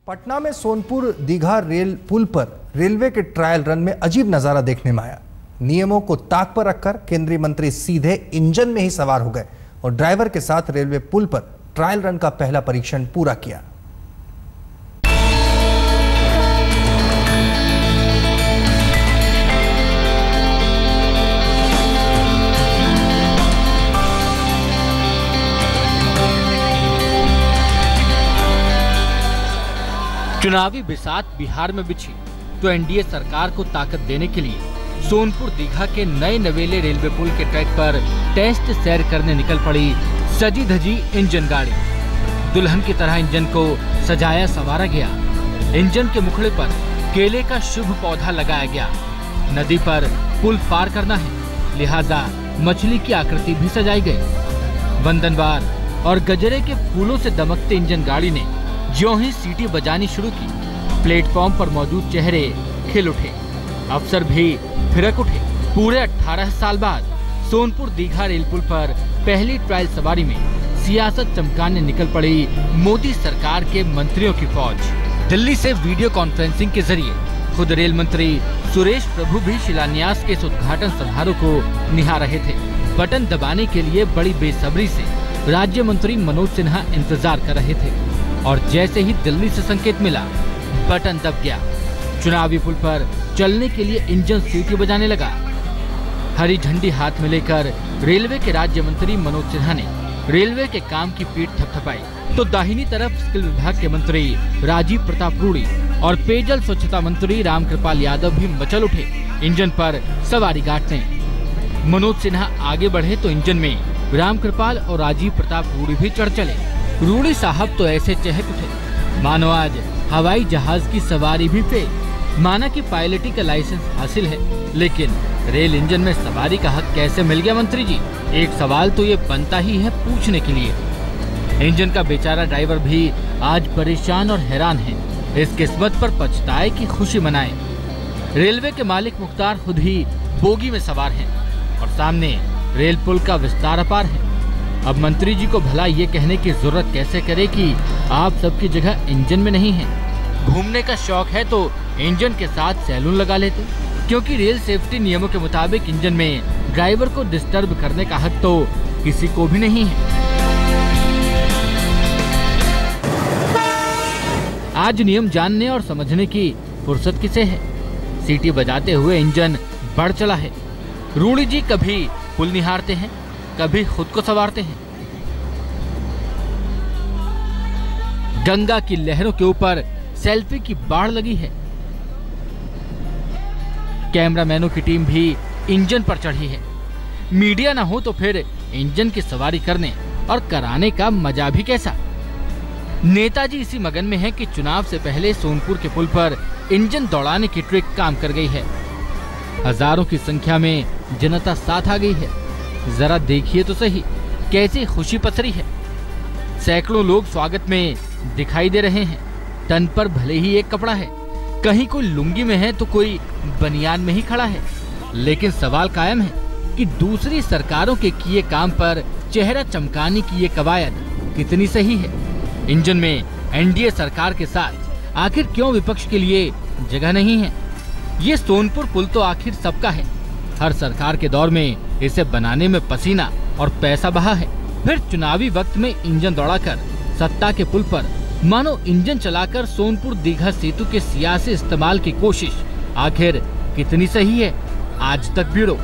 पटना में सोनपुर दीघा रेल पुल पर रेलवे के ट्रायल रन में अजीब नजारा देखने में आया। नियमों को ताक पर रखकर केंद्रीय मंत्री सीधे इंजन में ही सवार हो गए और ड्राइवर के साथ रेलवे पुल पर ट्रायल रन का पहला परीक्षण पूरा किया। चुनावी बिसात बिहार में बिछी तो एनडीए सरकार को ताकत देने के लिए सोनपुर दीघा के नए नवेले रेलवे पुल के ट्रैक पर टेस्ट सैर करने निकल पड़ी सजी धजी इंजन गाड़ी। दुल्हन की तरह इंजन को सजाया संवारा गया। इंजन के मुखड़े पर केले का शुभ पौधा लगाया गया। नदी पर पुल पार करना है, लिहाजा मछली की आकृति भी सजाई गई। वंदनवार और गजरे के फूलों से दमकते इंजन गाड़ी ने ज्यों ही सीटी बजानी शुरू की, प्लेटफॉर्म पर मौजूद चेहरे खिल उठे, अफसर भी फिरक उठे। पूरे 18 साल बाद सोनपुर दीघा रेल पुल पर पहली ट्रायल सवारी में सियासत चमकाने निकल पड़ी मोदी सरकार के मंत्रियों की फौज। दिल्ली से वीडियो कॉन्फ्रेंसिंग के जरिए खुद रेल मंत्री सुरेश प्रभु भी शिलान्यास के इस उद्घाटन समारोह को निहार रहे थे। बटन दबाने के लिए बड़ी बेसब्री से राज्य मंत्री मनोज सिन्हा इंतजार कर रहे थे और जैसे ही दिल्ली से संकेत मिला, बटन दब गया। चुनावी पुल पर चलने के लिए इंजन सीटी बजाने लगा। हरी झंडी हाथ में लेकर रेलवे के राज्य मंत्री मनोज सिन्हा ने रेलवे के काम की पीठ थपथपाई तो दाहिनी तरफ स्किल विभाग के मंत्री राजीव प्रताप रूड़ी और पेयजल स्वच्छता मंत्री रामकृपाल यादव भी मचल उठे इंजन पर सवारी काटने। मनोज सिन्हा आगे बढ़े तो इंजन में रामकृपाल और राजीव प्रताप रूड़ी भी चढ़ चले। रूड़ी साहब तो ऐसे चहक उठे मानो आज हवाई जहाज की सवारी भी फेल। माना कि पायलटी का लाइसेंस हासिल है, लेकिन रेल इंजन में सवारी का हक कैसे मिल गया मंत्री जी? एक सवाल तो ये बनता ही है पूछने के लिए। इंजन का बेचारा ड्राइवर भी आज परेशान और हैरान है। इस किस्मत पर पछताए कि खुशी मनाए। रेलवे के मालिक मुख्तार खुद ही बोगी में सवार हैं और सामने रेल पुल का विस्तार अपार है। अब मंत्री जी को भला ये कहने की जरूरत कैसे करे कि आप सबकी जगह इंजन में नहीं है। घूमने का शौक है तो इंजन के साथ सैलून लगा लेते, क्योंकि रेल सेफ्टी नियमों के मुताबिक इंजन में ड्राइवर को डिस्टर्ब करने का हक तो किसी को भी नहीं है। आज नियम जानने और समझने की फुर्सत किसे है? सीटी बजाते हुए इंजन बढ़ चला है। रूड़ी जी कभी पुल निहारते हैं, कभी खुद को संवारते हैं। गंगा की लहरों के ऊपर सेल्फी की बाढ़ लगी है। कैमरामैनों की टीम भी इंजन पर चढ़ी है। मीडिया ना हो तो फिर इंजन की सवारी करने और कराने का मजा भी कैसा। नेताजी इसी मगन में है कि चुनाव से पहले सोनपुर के पुल पर इंजन दौड़ाने की ट्रिक काम कर गई है। हजारों की संख्या में जनता साथ आ गई है। जरा देखिए तो सही कैसी खुशी पसरी है। सैकड़ों लोग स्वागत में दिखाई दे रहे हैं। तन पर भले ही एक कपड़ा है, कहीं कोई लुंगी में है तो कोई बनियान में ही खड़ा है, लेकिन सवाल कायम है कि दूसरी सरकारों के किए काम पर चेहरा चमकाने की ये कवायद कितनी सही है। इंजन में एनडीए सरकार के साथ आखिर क्यों विपक्ष के लिए जगह नहीं है? ये सोनपुर पुल तो आखिर सबका है। हर सरकार के दौर में इसे बनाने में पसीना और पैसा बहा है। फिर चुनावी वक्त में इंजन दौड़ाकर सत्ता के पुल पर मानो इंजन चलाकर सोनपुर दीघा सेतु के सियासी इस्तेमाल की कोशिश आखिर कितनी सही है? आज तक ब्यूरो।